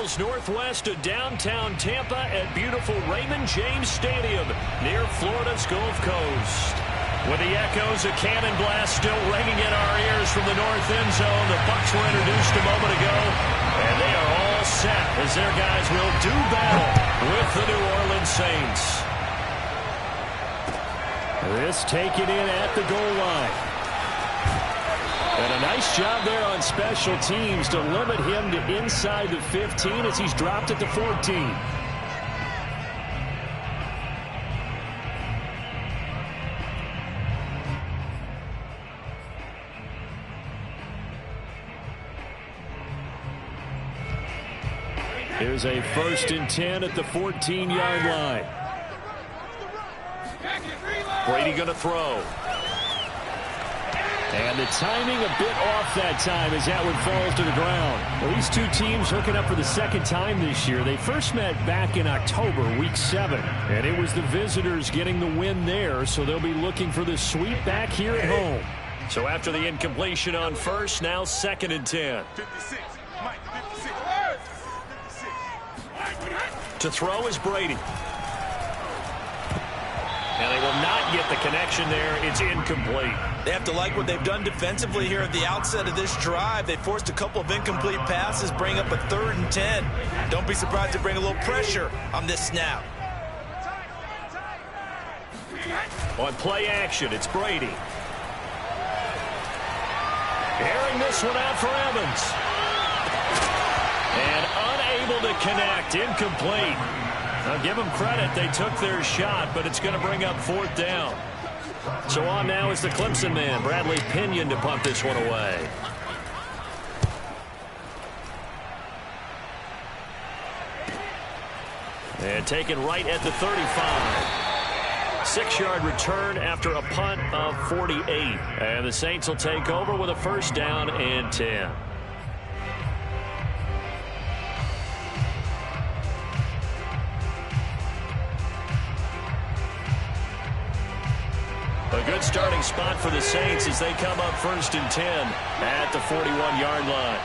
miles northwest of downtown Tampa at beautiful Raymond James Stadium near Florida's Gulf Coast. With the echoes of cannon blast still ringing in our ears from the north end zone, the Bucs were introduced a moment ago, and they are all set as their guys will do battle with the New Orleans Saints. This taken in at the goal line. And a nice job there on special teams to limit him to inside the 15 as he's dropped it to 14. Here's a 1st and 10 at the 14-yard line. Brady going to throw. And the timing a bit off that time as that one falls to the ground. Well, these two teams hooking up for the second time this year. They first met back in October, week 7. And it was the visitors getting the win there, so they'll be looking for the sweep back here at home. So after the incompletion on first, now 2nd and 10. 56. Mike, 56. To throw is Brady. And they will not get the connection there. It's incomplete. They have to like what they've done defensively here at the outset of this drive. They forced a couple of incomplete passes, bring up a 3rd and 10. Don't be surprised to bring a little pressure on this snap. On play action, it's Brady. Airing this one out for Evans. And unable to connect, incomplete. Now give them credit, they took their shot, but it's going to bring up 4th down. So on now is the Clemson man, Bradley Pinion, to punt this one away. And taken right at the 35. 6-yard return after a punt of 48. And the Saints will take over with a 1st down and 10. A good starting spot for the Saints as they come up 1st and 10 at the 41-yard line.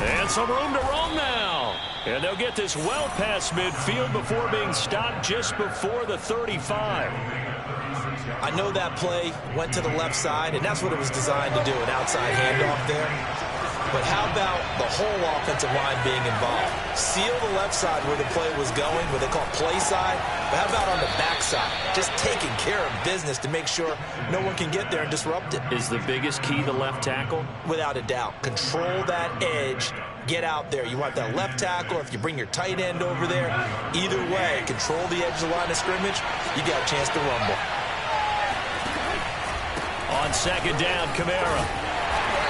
And some room to roam now. And they'll get this well past midfield before being stopped just before the 35. I know that play went to the left side, and that's what it was designed to do, an outside handoff there. But how about the whole offensive line being involved? Seal the left side where the play was going, what they call play side. But how about on the back side? Just taking care of business to make sure no one can get there and disrupt it. Is the biggest key the left tackle? Without a doubt. Control that edge. Get out there. You want that left tackle. If you bring your tight end over there, either way, control the edge of the line of scrimmage, you got a chance to rumble. On 2nd down, Kamara.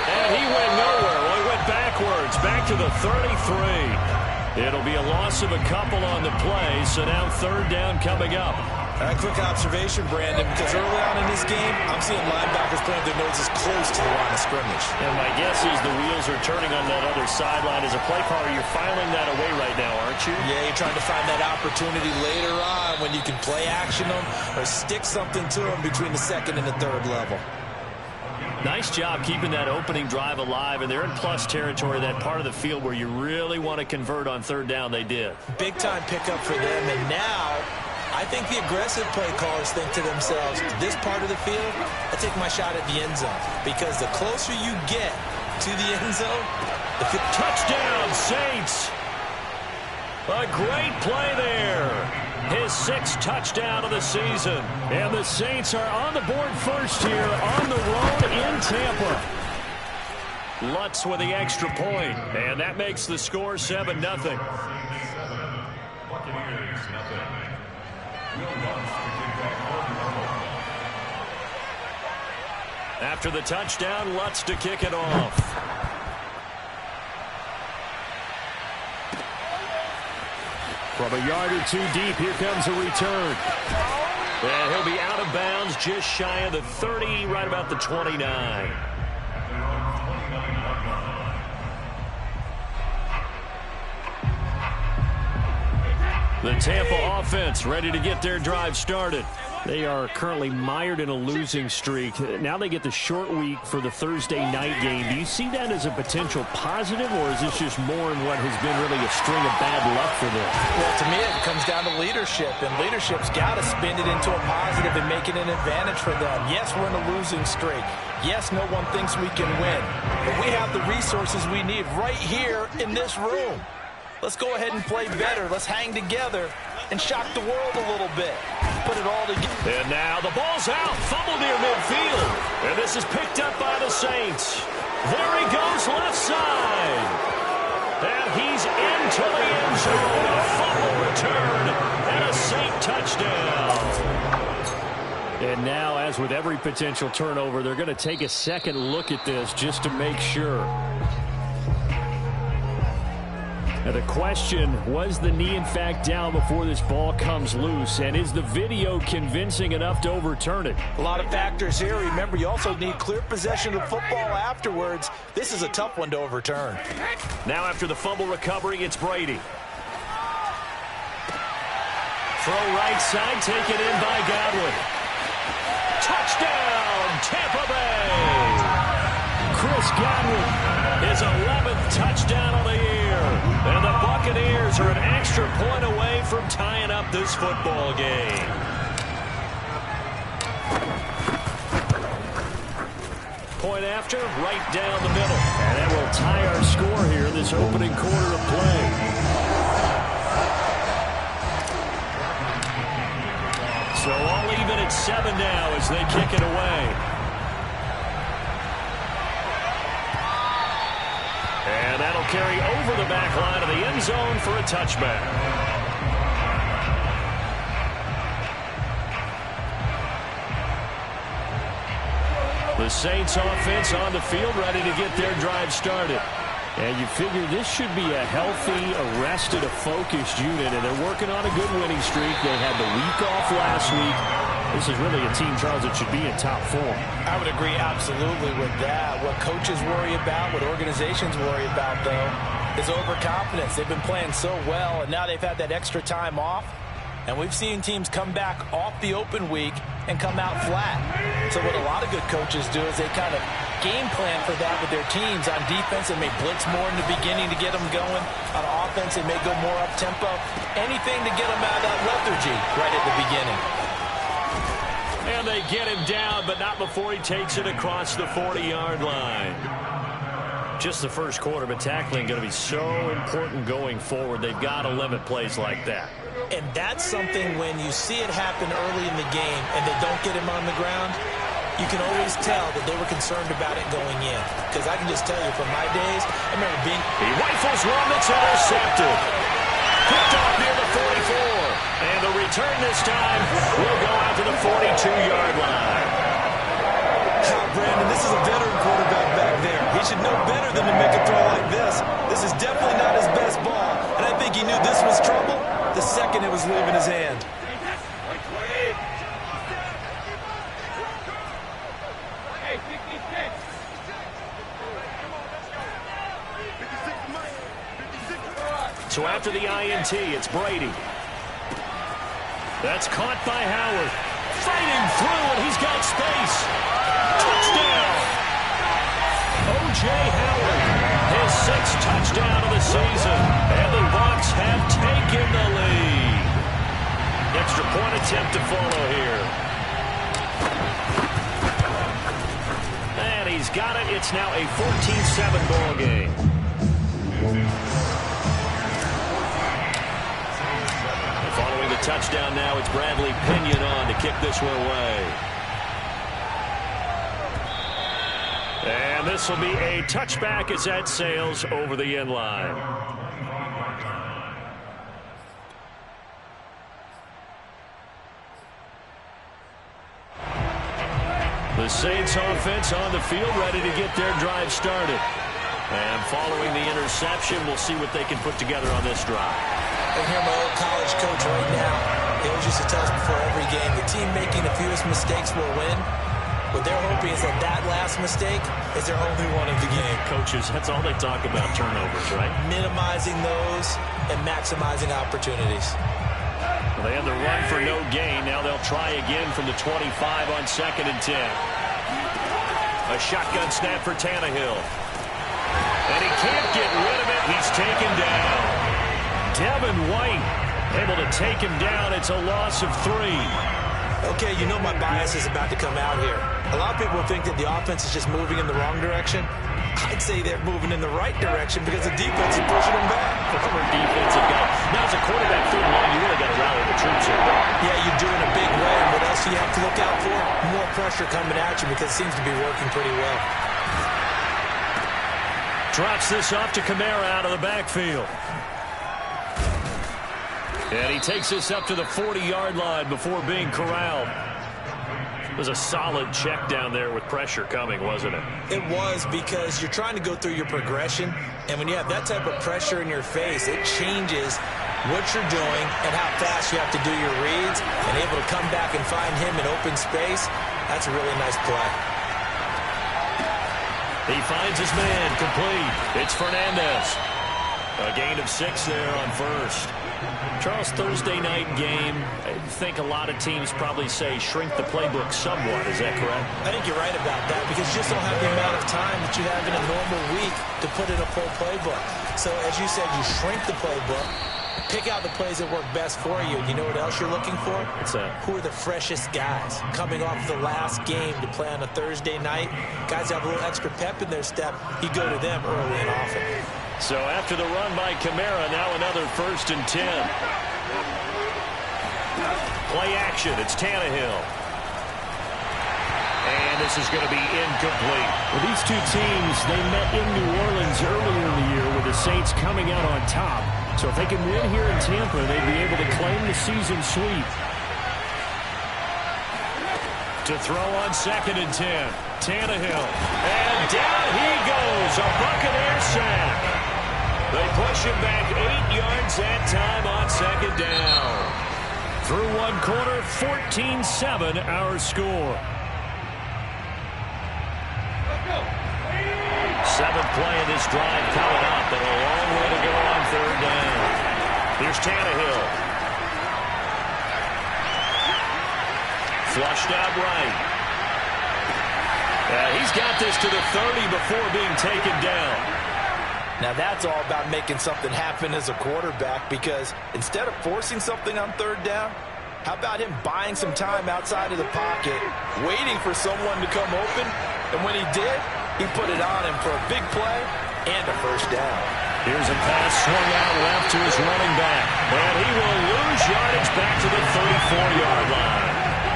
And he went nowhere. Well, he went backwards, back to the 33. It'll be a loss of a couple on the play, so now 3rd down coming up. A quick observation, Brandon, because early on in this game, I'm seeing linebackers putting their noses close to the line of scrimmage. And my guess is the wheels are turning on that other sideline. As a play caller, you're filing that away right now, aren't you? Yeah, you're trying to find that opportunity later on when you can play action them or stick something to them between the 2nd and the 3rd level. Nice job keeping that opening drive alive, and they're in plus territory, that part of the field where you really want to convert on 3rd down. They did. Big-time pickup for them, and now I think the aggressive play callers think to themselves, this part of the field, I take my shot at the end zone, because the closer you get to the end zone, the touchdown, Saints! A great play there. His 6th touchdown of the season. And the Saints are on the board first here on the road in Tampa. Lutz with the extra point. And that makes the score 7-0. After the touchdown, Lutz to kick it off. From a yard or 2 deep, here comes a return. And he'll be out of bounds just shy of the 30, right about the 29. The Tampa offense ready to get their drive started. They are currently mired in a losing streak. Now they get the short week for the Thursday night game. Do you see that as a potential positive, or is this just more in what has been really a string of bad luck for them? Well, to me, it comes down to leadership, and leadership's got to spin it into a positive and make it an advantage for them. Yes, we're in a losing streak. Yes, no one thinks we can win, but we have the resources we need right here in this room. Let's go ahead and play better. Let's hang together and shock the world a little bit. Put it all together. And now the ball's out. Fumble near midfield. And this is picked up by the Saints. There he goes left side. And he's into the end zone. A fumble return and a Saint touchdown. And now, as with every potential turnover, they're going to take a second look at this just to make sure. Now the question, was the knee in fact down before this ball comes loose? And is the video convincing enough to overturn it? A lot of factors here. Remember, you also need clear possession of the football afterwards. This is a tough one to overturn. Now after the fumble recovery, it's Brady. Throw right side, taken in by Godwin. Touchdown, Tampa Bay! Chris Godwin, his 11th touchdown of the year. And the Buccaneers are an extra point away from tying up this football game. Point after, right down the middle. And that will tie our score here in this opening quarter of play. So all even at 7 now as they kick it away. And that'll carry over the back line of the end zone for a touchback. The Saints offense on the field, ready to get their drive started. And you figure this should be a healthy, arrested, a focused unit, and they're working on a good winning streak. They had the week off last week. This is really a team, Charles, that should be in top form. I would agree absolutely with that. What coaches worry about, what organizations worry about, though, is overconfidence. They've been playing so well, and now they've had that extra time off. And we've seen teams come back off the open week and come out flat. So what a lot of good coaches do is they kind of game plan for that with their teams. On defense, they may blitz more in the beginning to get them going. On offense, they may go more up-tempo. Anything to get them out of that lethargy right at the beginning. And they get him down, but not before he takes it across the 40-yard line. Just the first quarter, but tackling going to be so important going forward. They've got to limit plays like that. And that's something when you see it happen early in the game and they don't get him on the ground, you can always tell that they were concerned about it going in. Because I can just tell you from my days, I remember being... He rifles one that's intercepted. Picked off near the 44. And the return this time will go out to the 42-yard line. Brandon, this is a veteran quarterback back there. He should know better than to make a throw like this. This is definitely not his best ball. And I think he knew this was trouble the second it was leaving his hand. So after the INT, it's Brady. That's caught by Howard. Fighting through, and he's got space. Touchdown! O.J. Howard, his 6th touchdown of the season. And the Bucs have taken the lead. Extra point attempt to follow here. And he's got it. It's now a 14-7 ball game. Following the touchdown now, it's Bradley Pinion on to kick this one away. And this will be a touchback as that sails over the end line. The Saints offense on the field, ready to get their drive started. And following the interception, we'll see what they can put together on this drive. I hear my old college coach right now. He always used to tell us before every game, the team making the fewest mistakes will win. What they're hoping is that that last mistake is their only one of the game. Coaches, that's all they talk about, turnovers, right? Minimizing those and maximizing opportunities. Well, they had the run for no gain. Now they'll try again from the 25 on 2nd and 10. A shotgun snap for Tannehill. And he can't get rid of it. He's taken down. Devin White able to take him down. It's a loss of 3. Okay, you know my bias is about to come out here. A lot of people think that the offense is just moving in the wrong direction. I'd say they're moving in the right direction because the defense is pushing them back. Former defensive guy. Now, as a quarterback third line, you really got to rally the troops here. Yeah, you do in a big way. And what else do you have to look out for? More pressure coming at you because it seems to be working pretty well. Drops this off to Kamara out of the backfield. And he takes this up to the 40-yard line before being corralled. It was a solid check down there with pressure coming, wasn't it? It was, because you're trying to go through your progression, and when you have that type of pressure in your face, it changes what you're doing and how fast you have to do your reads, and able to come back and find him in open space. That's a really nice play. He finds his man, complete. It's Fernandez. A gain of 6 there on first. Charles, Thursday night game, I think a lot of teams probably say shrink the playbook somewhat. Is that correct? I think you're right about that because you just don't have the amount of time that you have in a normal week to put in a full playbook. So, as you said, you shrink the playbook, pick out the plays that work best for you. You know what else you're looking for? What's that? Who are the freshest guys coming off the last game to play on a Thursday night? Guys that have a little extra pep in their step, you go to them early and often. So after the run by Kamara, now another 1st and 10. Play action. It's Tannehill. And this is going to be incomplete. Well, these two teams, they met in New Orleans earlier in the year with the Saints coming out on top. So if they can win here in Tampa, they'd be able to claim the season sweep. To throw on 2nd and 10. Tannehill. And down he goes. A Buccaneer sack. They push him back 8 yards that time on 2nd down. Through one quarter, 14-7 our score. 7th play of this drive coming up, and a long way to go on 3rd down. Here's Tannehill. Flushed out right. He's got this to the 30 before being taken down. Now that's all about making something happen as a quarterback, because instead of forcing something on 3rd down, how about him buying some time outside of the pocket, waiting for someone to come open, and when he did, he put it on him for a big play and a 1st down. Here's a pass swung out left to his running back, and he will lose yardage back to the 34-yard line.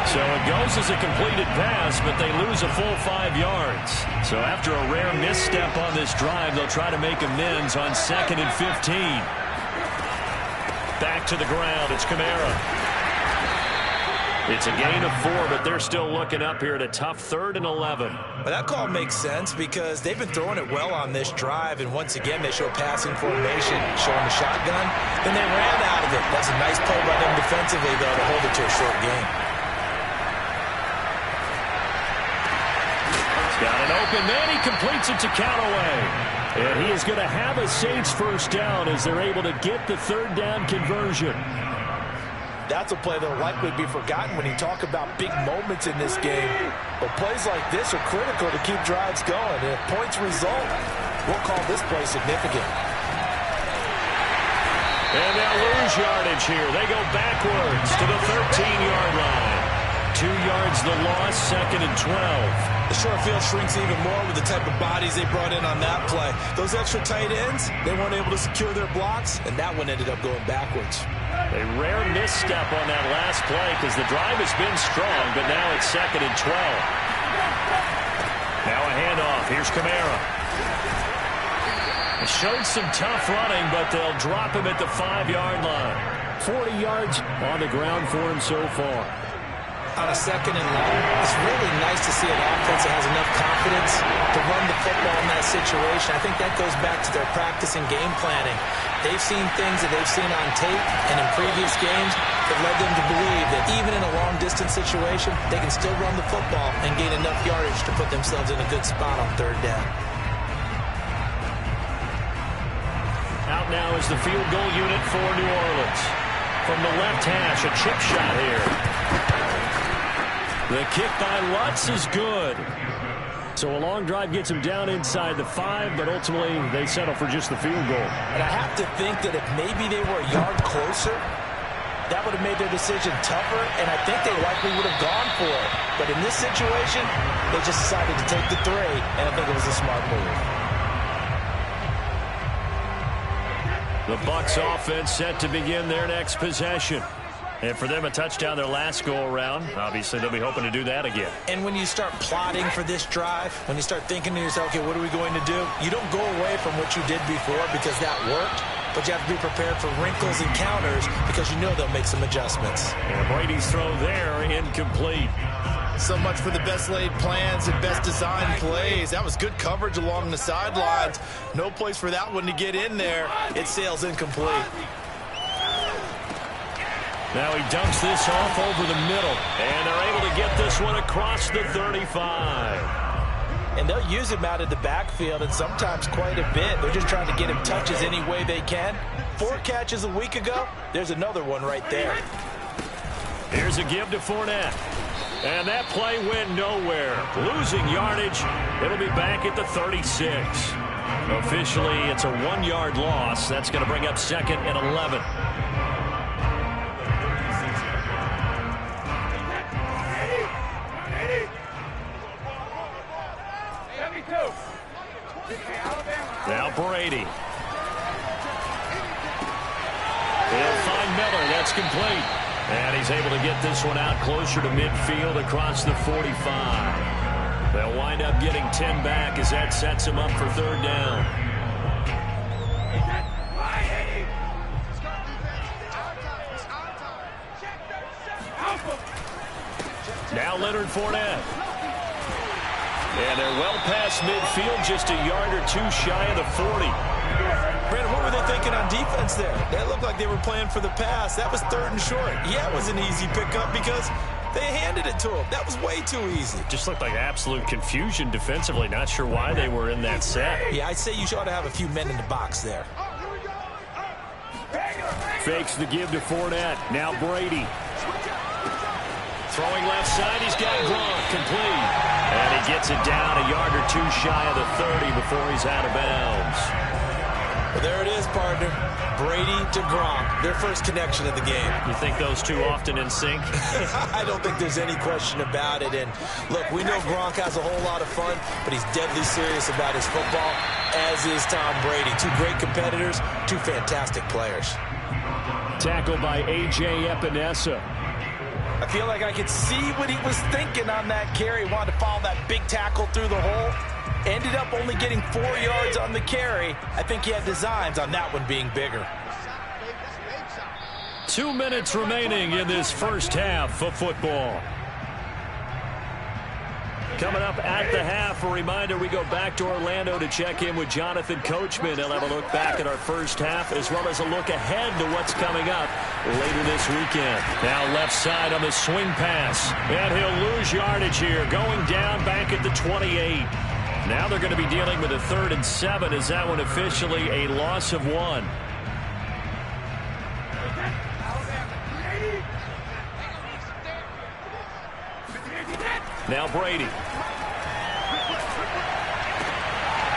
So it goes as a completed pass, but they lose a full 5 yards. So after a rare misstep on this drive, they'll try to make amends on 2nd and 15. Back to the ground. It's Kamara. It's a gain of 4, but they're still looking up here at a tough 3rd and 11. Well, that call makes sense because they've been throwing it well on this drive, and once again they show passing formation, showing the shotgun. Then they ran out of it. That's a nice play by them defensively, though, to hold it to a short game. Got an open man. He completes it to Callaway. And he is going to have a Saints 1st down as they're able to get the 3rd down conversion. That's a play that will likely be forgotten when you talk about big moments in this game. But plays like this are critical to keep drives going. And if points result, we'll call this play significant. And they'll lose yardage here. They go backwards to the 13-yard line. 2 yards the loss, 2nd and 12. The short field shrinks even more with the type of bodies they brought in on that play. Those extra tight ends, they weren't able to secure their blocks, and that one ended up going backwards. A rare misstep on that last play because the drive has been strong, but now it's 2nd and 12. Now a handoff. Here's Kamara. It showed some tough running, but they'll drop him at the 5-yard line. 40 yards on the ground for him so far. On a 2nd and long, it's really nice to see an offense that has enough confidence to run the football in that situation. I think that goes back to their practice and game planning. They've seen things that they've seen on tape and in previous games that led them to believe that even in a long-distance situation, they can still run the football and gain enough yardage to put themselves in a good spot on 3rd down. Out now is the field goal unit for New Orleans. from the left hash. A chip shot here. The kick by Lutz is good. So a long drive gets them down inside the 5, but ultimately they settle for just the field goal. And I have to think that if maybe they were a yard closer, that would have made their decision tougher, and I think they likely would have gone for it. But in this situation, they just decided to take the 3, and I think it was a smart move. The Bucs offense set to begin their next possession. And for them, a touchdown their last go-around. Obviously, they'll be hoping to do that again. And when you start plotting for this drive, when you start thinking to yourself, okay, what are we going to do? You don't go away from what you did before because that worked, but you have to be prepared for wrinkles and counters because you know they'll make some adjustments. And Brady's throw there, incomplete. So much for the best laid plans and best designed plays. That was good coverage along the sidelines. No place for that one to get in there. It sails incomplete. Now he dumps this off over the middle, and they're able to get this one across the 35. And they'll use him out of the backfield, and sometimes quite a bit. They're just trying to get him touches any way they can. 4 catches a week ago. There's another one right there. Here's a give to Fournette. And that play went nowhere. Losing yardage. It'll be back at the 36. Officially, it's a 1-yard loss. That's going to bring up 2nd and 11. Now Brady. He'll find Miller. That's complete. And he's able to get this one out closer to midfield across the 45. They'll wind up getting 10 back as that sets him up for 3rd down. Now Leonard Fournette. And they're well past midfield, just a yard or 2 shy of the 40. Brandon, what were they thinking on defense there? They looked like they were playing for the pass. That was 3rd and short. Yeah, it was an easy pickup because they handed it to him. That was way too easy. Just looked like absolute confusion defensively. Not sure why they were in that set. Yeah, I'd say you ought to have a few men in the box there. Fakes the give to Fournette. Now Brady. Throwing left side, he's got Gronk complete. And he gets it down a yard or 2 shy of the 30 before he's out of bounds. Well, there it is, partner. Brady to Gronk, their first connection of the game. You think those two often in sync? I don't think there's any question about it. And look, we know Gronk has a whole lot of fun, but he's deadly serious about his football, as is Tom Brady. 2 great competitors, 2 fantastic players. Tackled by A.J. Epinesa. I feel like I could see what he was thinking on that carry. He wanted to follow that big tackle through the hole. Ended up only getting 4 yards on the carry. I think he had designs on that one being bigger. 2 minutes remaining in this first half of football. Coming up at the half, a reminder, we go back to Orlando to check in with Jonathan Coachman. He'll have a look back at our first half as well as a look ahead to what's coming up later this weekend. Now left side on the swing pass. And he'll lose yardage here, going down back at the 28. Now they're going to be dealing with a 3rd and 7 as that one officially a loss of 1. Now Brady.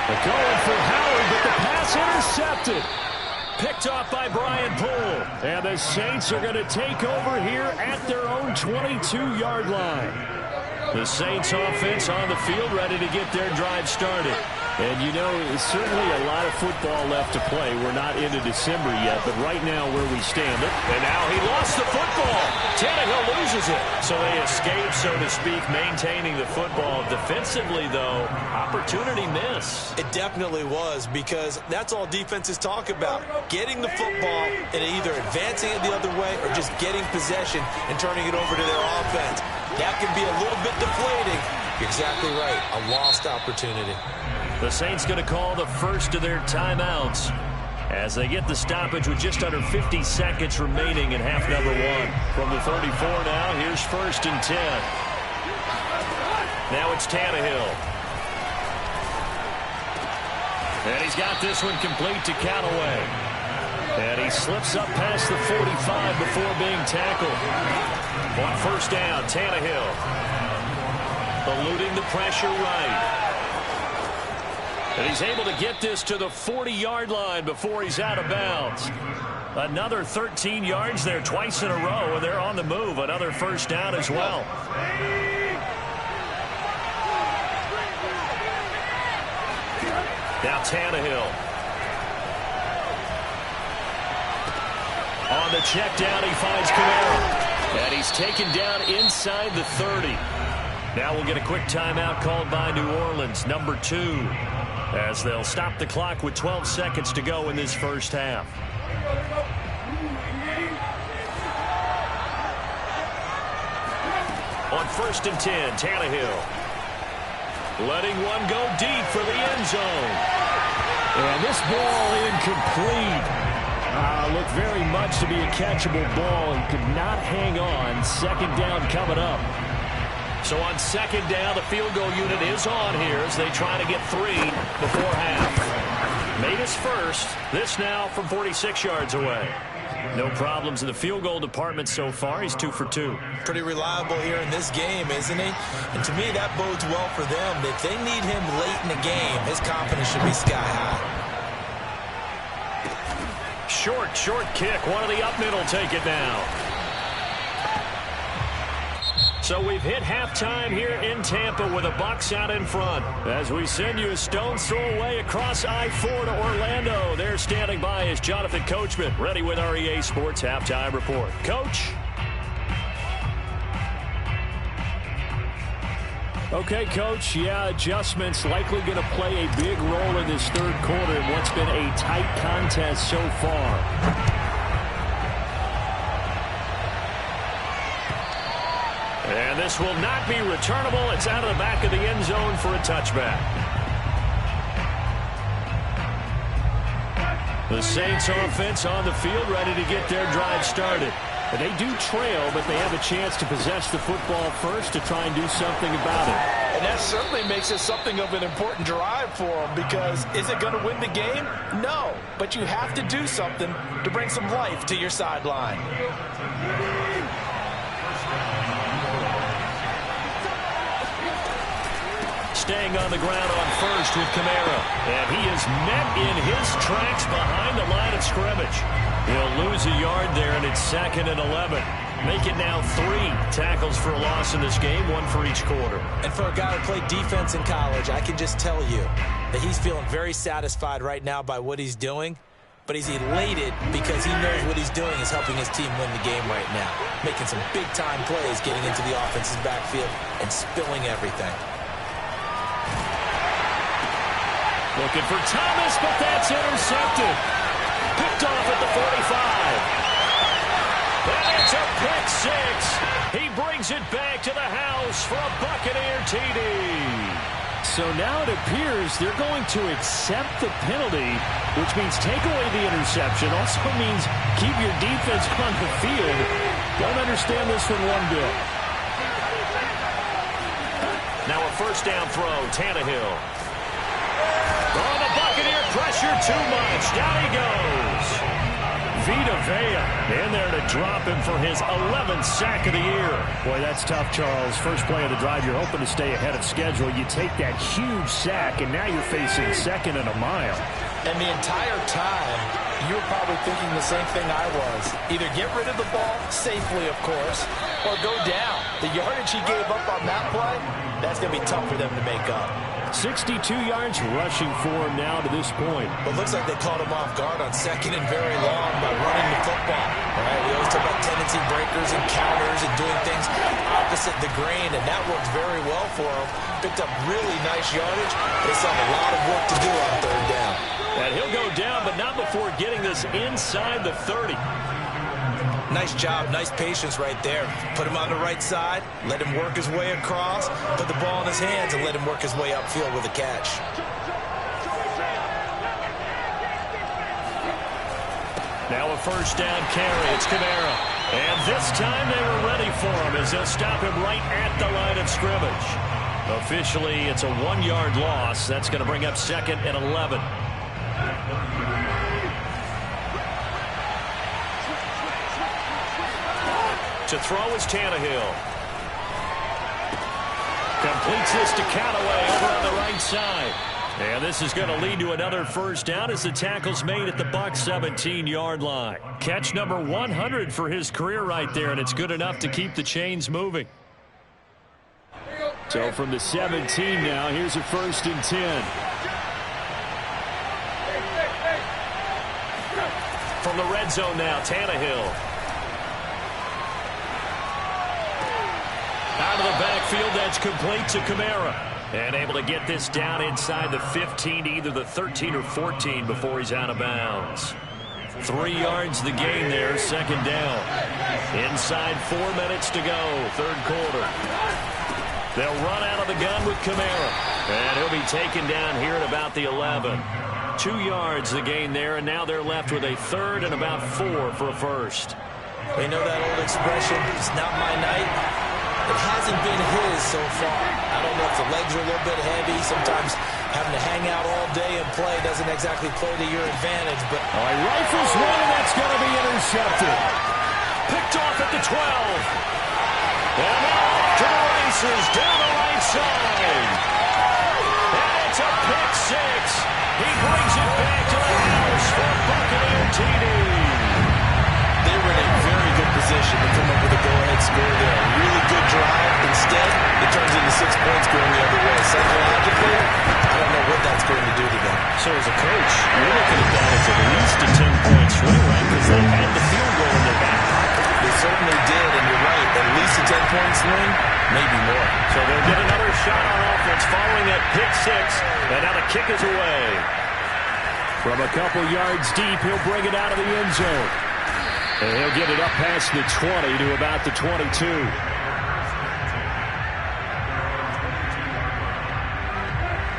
They're going for Howard, but the pass intercepted. Picked off by Brian Poole. And the Saints are going to take over here at their own 22-yard line. The Saints offense on the field ready to get their drive started. And you know, certainly a lot of football left to play. We're not into December yet, but right now where we stand. And now he lost the football. Tannehill loses it. So they escape, so to speak, maintaining the football. Defensively, though, opportunity miss. It definitely was, because that's all defenses talk about. Getting the football and either advancing it the other way or just getting possession and turning it over to their offense. That can be a little bit deflating. You're exactly right. A lost opportunity. The Saints going to call the first of their timeouts as they get the stoppage with just under 50 seconds remaining in half number 1. From the 34 now, here's 1st and 10. Now it's Tannehill. And he's got this one complete to Callaway. And he slips up past the 45 before being tackled. On first down, Tannehill eluding the pressure right. And he's able to get this to the 40-yard line before he's out of bounds. Another 13 yards there twice in a row, and they're on the move. Another first down as well. Now Tannehill. On the check down, he finds Kamara. And he's taken down inside the 30. Now we'll get a quick timeout called by New Orleans, number 2, as they'll stop the clock with 12 seconds to go in this first half. On first and 10, Tannehill. Letting one go deep for the end zone. And this ball incomplete. Looked very much to be a catchable ball and could not hang on. Second down coming up. So on second down, the field goal unit is on here as they try to get 3 before half. Made his first. This now from 46 yards away. No problems in the field goal department so far. He's 2 for 2. Pretty reliable here in this game, isn't he? And to me, that bodes well for them. If they need him late in the game, his confidence should be sky high. Short kick. One of the up middle take it now. So we've hit halftime here in Tampa with a Bucs out in front. As we send you a stone's throw away across I-4 to Orlando. There standing by is Jonathan Coachman, ready with our EA Sports Halftime Report. Coach? Okay, Coach. Yeah, adjustments likely going to play a big role in this third quarter in what's been a tight contest so far. And this will not be returnable. It's out of the back of the end zone for a touchback. The Saints offense on the field ready to get their drive started. But they do trail, but they have a chance to possess the football first to try and do something about it. And that certainly makes it something of an important drive for them, because is it going to win the game? No, but you have to do something to bring some life to your sideline. Staying on the ground on first with Kamara. And he is met in his tracks behind the line of scrimmage. He'll lose a yard there, and it's 2nd and 11. Make it now 3 tackles for a loss in this game, 1 for each quarter. And for a guy who played defense in college, I can just tell you that he's feeling very satisfied right now by what he's doing. But he's elated because he knows what he's doing is helping his team win the game right now. Making some big-time plays, getting into the offense's backfield, and spilling everything. Looking for Thomas, but that's intercepted. Picked off at the 45. And it's a pick 6. He brings it back to the house for a Buccaneer TD. So now it appears they're going to accept the penalty, which means take away the interception. Also means keep your defense on the field. Don't understand this one one bit. Now a first down throw, Tannehill. Oh, the Buccaneer pressure too much. Down he goes. Vita Vea in there to drop him for his 11th sack of the year. Boy, that's tough, Charles. First play of the drive, you're hoping to stay ahead of schedule. You take that huge sack, and now you're facing 2nd and a mile. And the entire time, you were probably thinking the same thing I was. Either get rid of the ball, safely, of course, or go down. The yardage he gave up on that play, that's going to be tough for them to make up. 62 yards rushing for him now to this point. Well, it looks like they caught him off guard on 2nd and very long by running the football. All right, we always talk about tendency breakers and counters and doing things opposite the grain, and that worked very well for him. Picked up really nice yardage. They still have a lot of work to do on 3rd down. And he'll go down, but not before getting this inside the 30. Nice job, nice patience right there. Put him on the right side, let him work his way across, put the ball in his hands, and let him work his way upfield with a catch. Now a first down carry. It's Kamara. And this time they were ready for him as they'll stop him right at the line of scrimmage. Officially, it's a 1-yard loss. That's going to bring up 2nd and 11. To throw is Tannehill. Completes this to Callaway over on the right side. And this is going to lead to another first down as the tackle's made at the Bucs 17-yard line. Catch number 100 for his career right there, and it's good enough to keep the chains moving. So from the 17 now, here's a 1st and 10. From the red zone now, Tannehill. Out of the backfield, that's complete to Kamara. And able to get this down inside the 15 to either the 13 or 14 before he's out of bounds. 3 yards the gain there, 2nd down. Inside 4 minutes to go, 3rd quarter. They'll run out of the gun with Kamara. And he'll be taken down here at about the 11. 2 yards the gain there, and now they're left with a 3rd and about 4 for a first. They know that old expression, it's not my night. It hasn't been his so far. I don't know if the legs are a little bit heavy. Sometimes having to hang out all day and play doesn't exactly play to your advantage. But he rifles one, and that's going to be intercepted. Picked off at the 12. And off to the races down the right side. And it's a pick 6. He brings it back to the house for Buccaneer TD. They were in a very good position to come up with a go-ahead score there. A really good drive. Instead, it turns into 6 points going the other way. Psychologically, I don't know what that's going to do to them. So as a coach, you're looking at that as at least a 10-point swing, right? Because they had the field goal in their back pocket. They certainly did, and you're right. At least a 10-point swing, maybe more. So they'll get another shot on offense following that pick 6. And now the kick is away. From a couple yards deep, he'll bring it out of the end zone. And he'll get it up past the 20 to about the 22.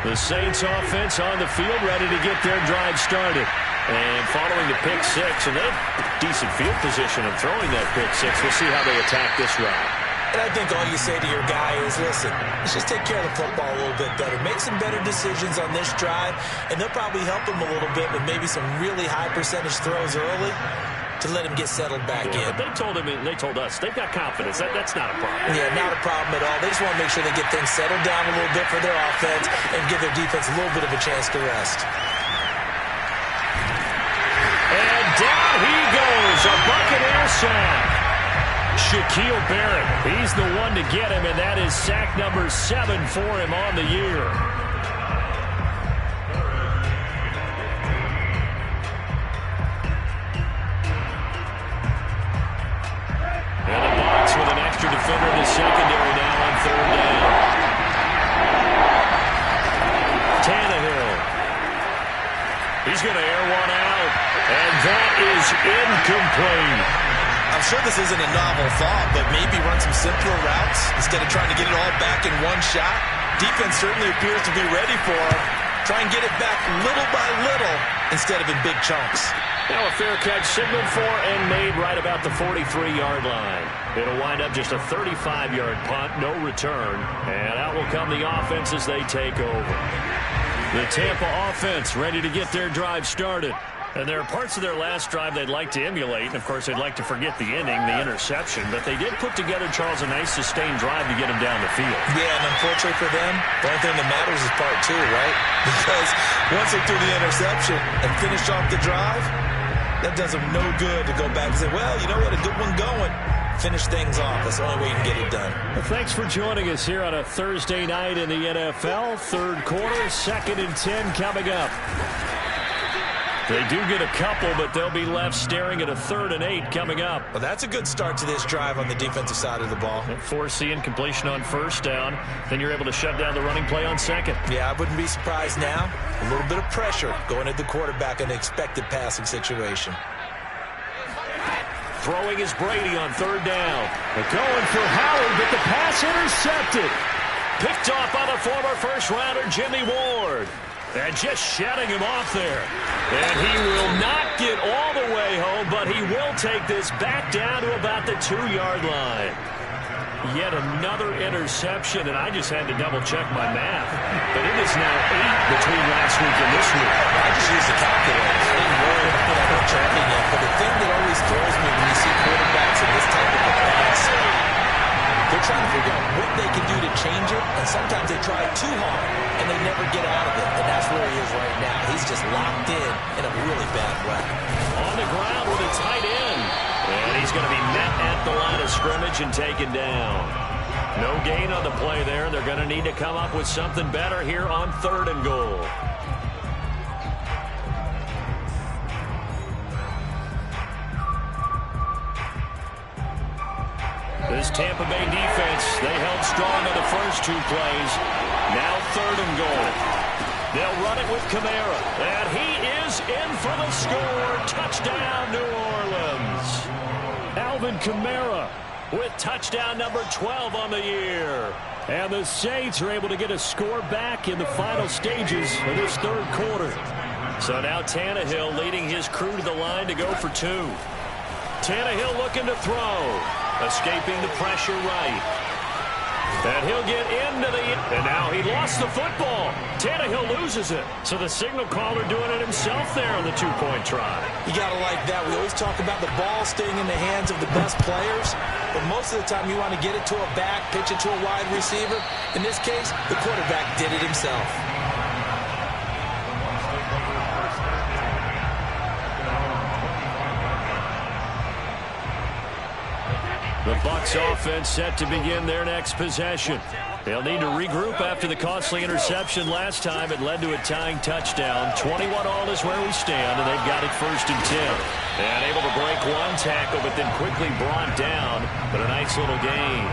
The Saints offense on the field ready to get their drive started. And following the pick 6, and they have decent field position of throwing that pick 6. We'll see how they attack this route. And I think all you say to your guy is, listen, let's just take care of the football a little bit better. Make some better decisions on this drive, and they'll probably help him a little bit with maybe some really high percentage throws early to let him get settled back in. But they told us they've got confidence. That's not a problem. Yeah, not a problem at all. They just want to make sure they get things settled down a little bit for their offense and give their defense a little bit of a chance to rest. And down he goes, a Buccaneer sack. Shaquille Barrett, he's the one to get him, and that is sack number 7 for him on the year. And the Bucs with an extra defender in the secondary now on 3rd down. Tannehill. He's going to air one out, and that is incomplete. I'm sure this isn't a novel thought, but maybe run some simpler routes instead of trying to get it all back in one shot. Defense certainly appears to be ready for him. Try and get it back little by little instead of in big chunks. Now a fair catch signaled for and made right about the 43-yard line. It'll wind up just a 35-yard punt, no return. And out will come the offense as they take over. The Tampa offense ready to get their drive started. And there are parts of their last drive they'd like to emulate. And, of course, they'd like to forget the ending, the interception. But they did put together, Charles, a nice sustained drive to get them down the field. Yeah, and unfortunately for them, the only thing that matters is part 2, right? Because once they threw the interception and finished off the drive, that does them no good to go back and say, well, you know what, a good one going. Finish things off. That's the only way you can get it done. Well, thanks for joining us here on a Thursday night in the NFL. 3rd quarter, 2nd and 10 coming up. They do get a couple, but they'll be left staring at a 3rd and 8 coming up. Well, that's a good start to this drive on the defensive side of the ball. Force the incompletion on 1st down. Then you're able to shut down the running play on 2nd. Yeah, I wouldn't be surprised now. A little bit of pressure going at the quarterback in an expected passing situation. Throwing is Brady on 3rd down. They're going for Howard, but the pass intercepted. Picked off by the former first-rounder Jimmy Ward. And just shutting him off there. And he will not get all the way home, but he will take this back down to about the 2-yard line. Yet another interception, and I just had to double-check my math. But it is now 8 between last week and this week. I just used the calculator. I didn't worry about that checking yet. But the thing that always throws me when you see quarterbacks in this type of a bad sometimes they try too hard, and they never get out of it. And that's where he is right now. He's just locked in a really bad way. On the ground with a tight end. And he's going to be met at the line of scrimmage and taken down. No gain on the play there. They're going to need to come up with something better here on 3rd and goal. This Tampa Bay defense, they held strong on the first 2 plays. Now 3rd and goal. They'll run it with Kamara. And he is in for the score. Touchdown, New Orleans. Alvin Kamara with touchdown number 12 on the year. And the Saints are able to get a score back in the final stages of this 3rd quarter. So now Tannehill leading his crew to the line to go for 2. Tannehill looking to throw. Escaping the pressure right. And he'll get into the... And now he lost the football. Tannehill loses it. So the signal caller doing it himself there on the 2-point try. You got to like that. We always talk about the ball staying in the hands of the best players. But most of the time you want to get it to a back, pitch it to a wide receiver. In this case, the quarterback did it himself. The Bucs offense set to begin their next possession. They'll need to regroup after the costly interception last time. It led to a tying touchdown. 21-all is where we stand, and they've got it 1st and 10. And able to break 1 tackle, but then quickly brought down. But a nice little gain.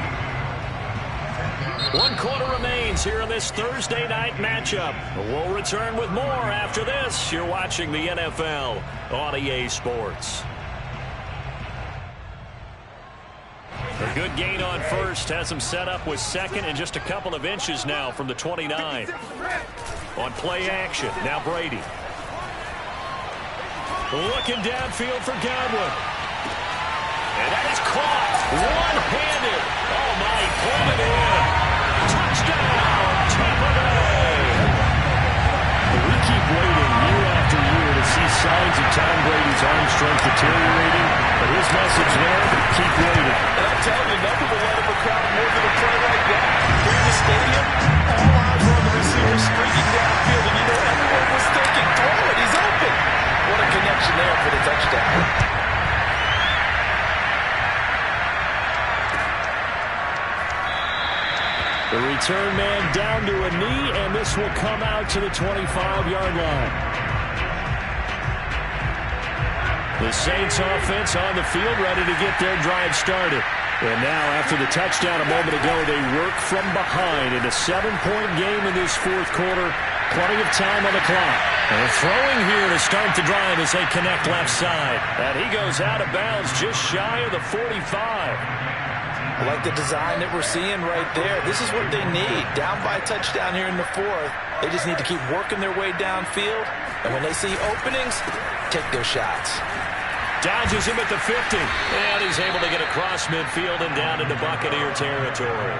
1 quarter remains here in this Thursday night matchup. We'll return with more after this. You're watching the NFL on EA Sports. A good gain on first has him set up with 2nd and just a couple of inches now from the 29. On play action, now Brady. Looking downfield for Godwin. And that is caught one-handed. Oh, my, pulled it in. Touchdown, Tampa Bay. We keep waiting year after year to see signs of Tom Brady's arm strength deteriorating, but his message there, keep waiting. And I'm telling you, nothing will let him crowd more than a play like that. Here in the stadium, all eyes were on the receiver streaking downfield, and you know everyone was thinking, throw it, he's open. What a connection there for the touchdown. The return man down to a knee, and this will come out to the 25-yard line. The Saints offense on the field ready to get their drive started. And now, after the touchdown a moment ago, they work from behind in a 7-point game in this 4th quarter. Plenty of time on the clock. And throwing here to start the drive as they connect left side. And he goes out of bounds just shy of the 45. I like the design that we're seeing right there. This is what they need. Down by a touchdown here in the 4th. They just need to keep working their way downfield. And when they see openings, take their shots. Dodges him at the 50. And he's able to get across midfield and down into Buccaneer territory.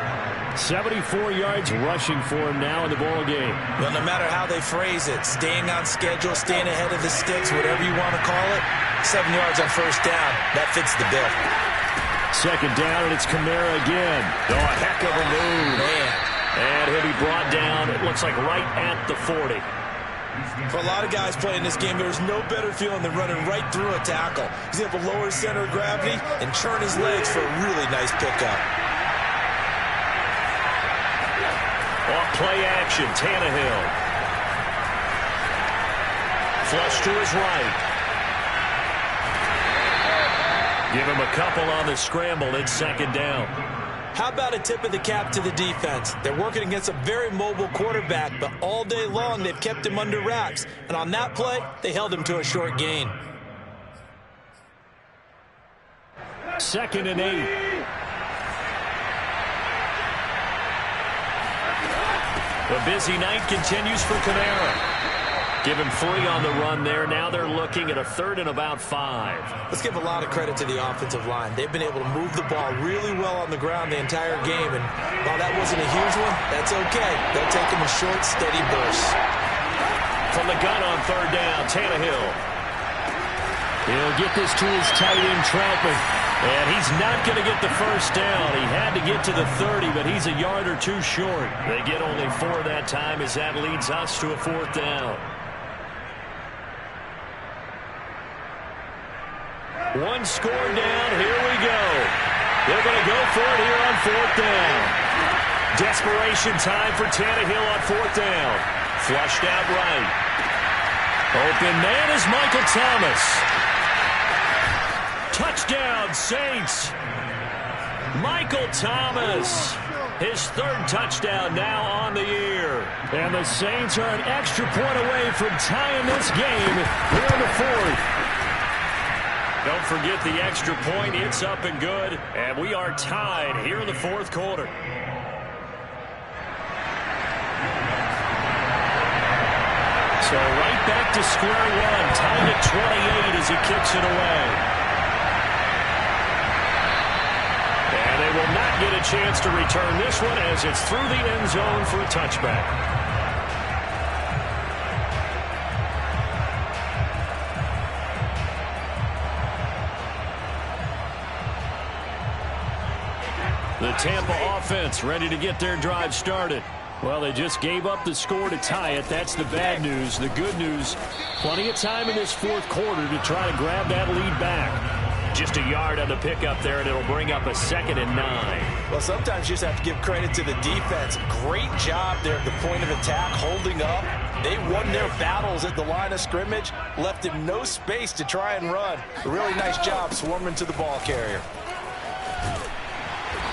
74 yards rushing for him now in the ball game. Well, no matter how they phrase it, staying on schedule, staying ahead of the sticks, whatever you want to call it, 7 yards on 1st down, that fits the bill. 2nd down, and it's Kamara again. Oh, a heck of a move. Man. And he'll be brought down, it looks like right at the 40. For a lot of guys playing this game, there's no better feeling than running right through a tackle. He's able to lower his center of gravity and churn his legs for a really nice pickup. Off play action, Tannehill. Flush to his right. Give him a couple on the scramble. It's 2nd down. How about a tip of the cap to the defense? They're working against a very mobile quarterback, but all day long they've kept him under wraps. And on that play, they held him to a short gain. 2nd and 8. The busy night continues for Kamara. Give him 3 on the run there. Now they're looking at a 3rd and about 5. Let's give a lot of credit to the offensive line. They've been able to move the ball really well on the ground the entire game. And while that wasn't a huge one, that's okay. They'll take them in short, steady bursts. From the gun on 3rd down, Tannehill. He'll get this to his tight end, Troutman. And he's not going to get the first down. He had to get to the 30, but he's a yard or two short. They get only 4 that time as that leads us to a 4th down. One score down. Here we go. They're going to go for it here on 4th down. Desperation time for Tannehill on 4th down. Flushed out right. Open man is Michael Thomas. Touchdown, Saints. Michael Thomas. His 3rd touchdown now on the year. And the Saints are an extra point away from tying this game here in the 4th. Don't forget the extra point. It's up and good. And we are tied here in the 4th quarter. So right back to square one. Tied at 28 as he kicks it away. And they will not get a chance to return this one as it's through the end zone for a touchback. The Tampa offense ready to get their drive started. Well, they just gave up the score to tie it. That's the bad news. The good news, plenty of time in this 4th quarter to try to grab that lead back. Just a yard on the pickup there, and it'll bring up a 2nd and 9. Well, sometimes you just have to give credit to the defense. Great job there at the point of attack, holding up. They won their battles at the line of scrimmage, left him no space to try and run. A really nice job swarming to the ball carrier.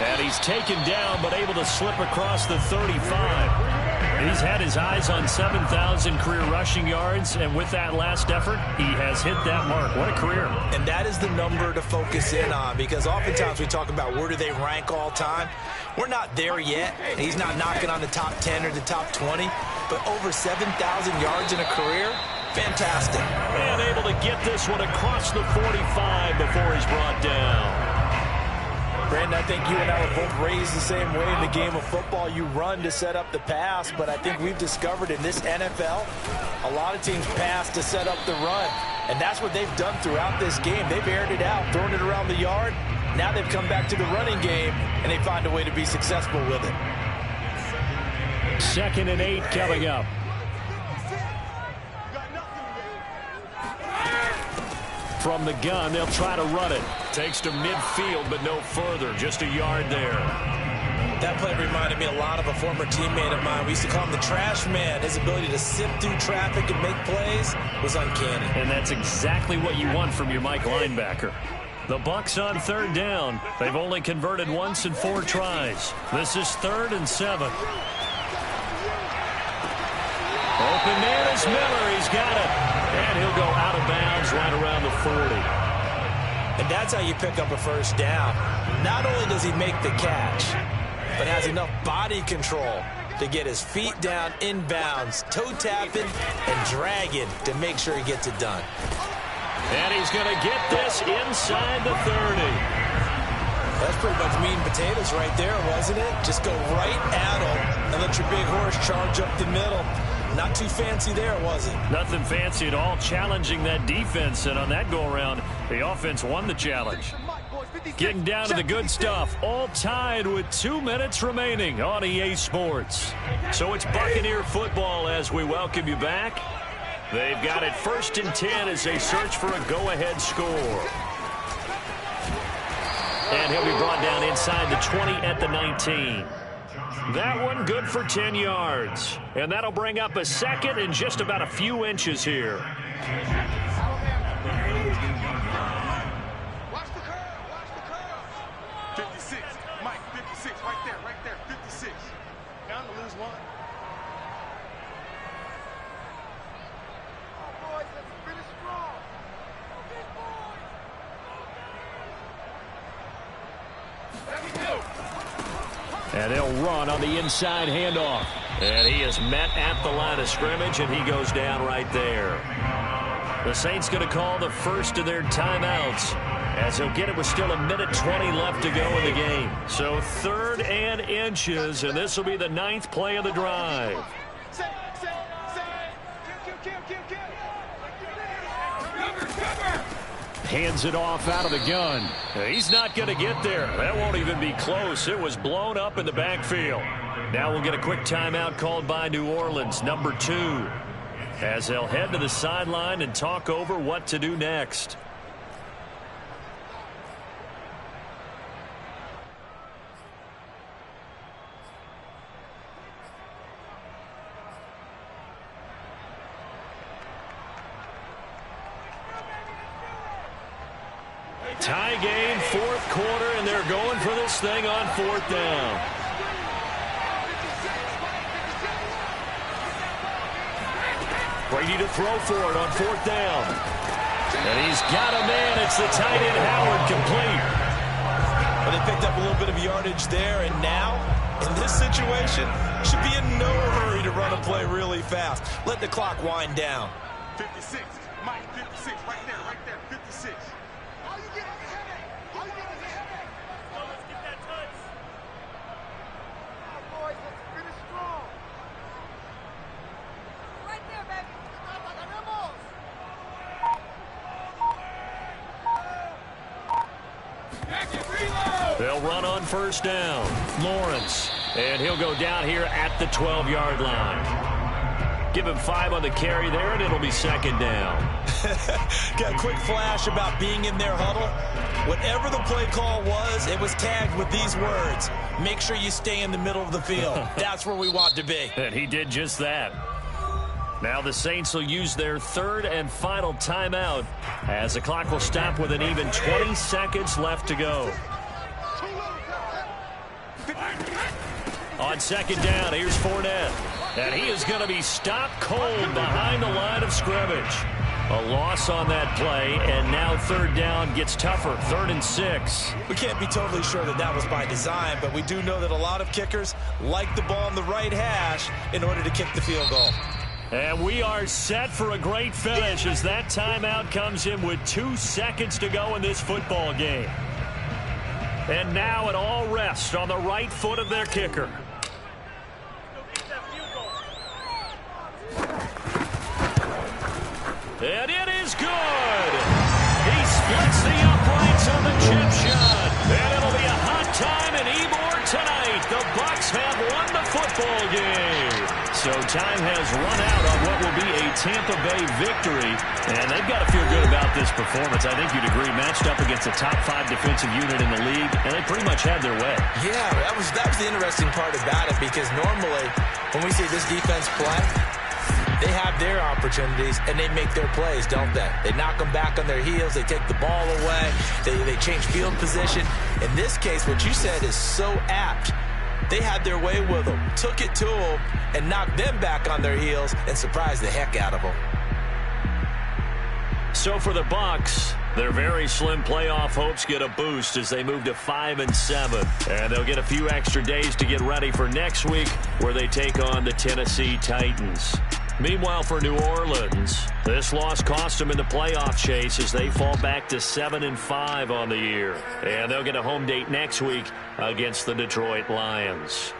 And he's taken down, but able to slip across the 35. He's had his eyes on 7,000 career rushing yards, and with that last effort, he has hit that mark. What a career. And that is the number to focus in on, because oftentimes we talk about where do they rank all time. We're not there yet. He's not knocking on the top 10 or the top 20, but over 7,000 yards in a career, fantastic. And able to get this one across the 45 before he's brought down. Brandon, I think you and I were both raised the same way in the game of football. You run to set up the pass, but I think we've discovered in this NFL, a lot of teams pass to set up the run. And that's what they've done throughout this game. They've aired it out, thrown it around the yard. Now they've come back to the running game, and they find a way to be successful with it. 2nd and 8 coming up. From the gun, they'll try to run it. Takes to midfield, but no further. Just a yard there. That play reminded me a lot of a former teammate of mine. We used to call him the trash man. His ability to sift through traffic and make plays was uncanny. And that's exactly what you want from your Mike linebacker. The Bucs on 3rd down. They've only converted once in 4 tries. This is 3rd and 7. Open man is Miller. He's got it. And he'll go out of bounds right around the 40. And that's how you pick up a first down. Not only does he make the catch, but has enough body control to get his feet down inbounds, toe tapping and dragging to make sure he gets it done. And he's going to get this inside the 30. That's pretty much meat and potatoes right there, wasn't it? Just go right at him and let your big horse charge up the middle. Not too fancy there, was it? Nothing fancy at all, challenging that defense. And on that go-around, the offense won the challenge. Getting down to the good stuff. All tied with 2 minutes remaining on EA Sports. So it's Buccaneer football as we welcome you back. They've got it 1st and 10 as they search for a go-ahead score. And he'll be brought down inside the 20 at the 19. That one good for 10 yards. And that'll bring up a 2nd and just about a few inches here. Watch the curve. 56. Mike, 56. Right there. 56. Bound to lose one. Oh, boys, let's finish strong. Okay, boys. Let me go. And they'll run on the inside handoff. And he is met at the line of scrimmage, and he goes down right there. The Saints going to call the first of their timeouts, as he'll get it with still 1:20 left to go in the game. So 3rd and inches, and this will be the 9th play of the drive. hands it off out of the gun. He's not going to get there. That won't even be close. It was blown up in the backfield. Now we'll get a quick timeout called by New Orleans, number 2, as they'll head to the sideline and talk over what to do next. Tie game, fourth quarter, and they're going for this thing on fourth down. Brady to throw for it on fourth down. And he's got a man. It's the tight end, Howard, complete. Well, they picked up a little bit of yardage there, and now, in this situation, should be in no hurry to run a play really fast. Let the clock wind down. 56. Mike, 56. Right there, 56. All you get is a headache. All you get is a headache. Let's get that touch. Come on, boys. Let's finish strong. Right there, baby. They'll run on first down. Lawrence. And he'll go down here at the 12-yard line. Give him 5 on the carry there, and it'll be second down. Got a quick flash about being in their huddle. Whatever the play call was, it was tagged with these words: make sure you stay in the middle of the field. That's where we want to be. And he did just that. Now the Saints will use their third and final timeout as the clock will stop with an even 20 seconds left to go. On second down, here's Fournette. And he is going to be stopped cold behind the line of scrimmage. A loss on that play, and now third down gets tougher, 3rd and 6. We can't be totally sure that that was by design, but we do know that a lot of kickers like the ball on the right hash in order to kick the field goal. And we are set for a great finish as that timeout comes in with 2 seconds to go in this football game. And now it all rests on the right foot of their kicker. And it is good. He splits the uprights on the chip shot. And it'll be a hot time in Ybor tonight. The Bucs have won the football game. So time has run out on what will be a Tampa Bay victory. And they've got to feel good about this performance. I think you'd agree, matched up against a top 5 defensive unit in the league. And they pretty much had their way. Yeah, that was the interesting part about it, because normally when we see this defense play, they have their opportunities, and they make their plays, don't they? They knock them back on their heels. They take the ball away. They change field position. In this case, what you said is so apt. They had their way with them, took it to them, and knocked them back on their heels and surprised the heck out of them. So for the Bucs, their very slim playoff hopes get a boost as they move to 5-7. And they'll get a few extra days to get ready for next week, where they take on the Tennessee Titans. Meanwhile, for New Orleans, this loss cost them in the playoff chase as they fall back to 7-5 on the year. And they'll get a home date next week against the Detroit Lions.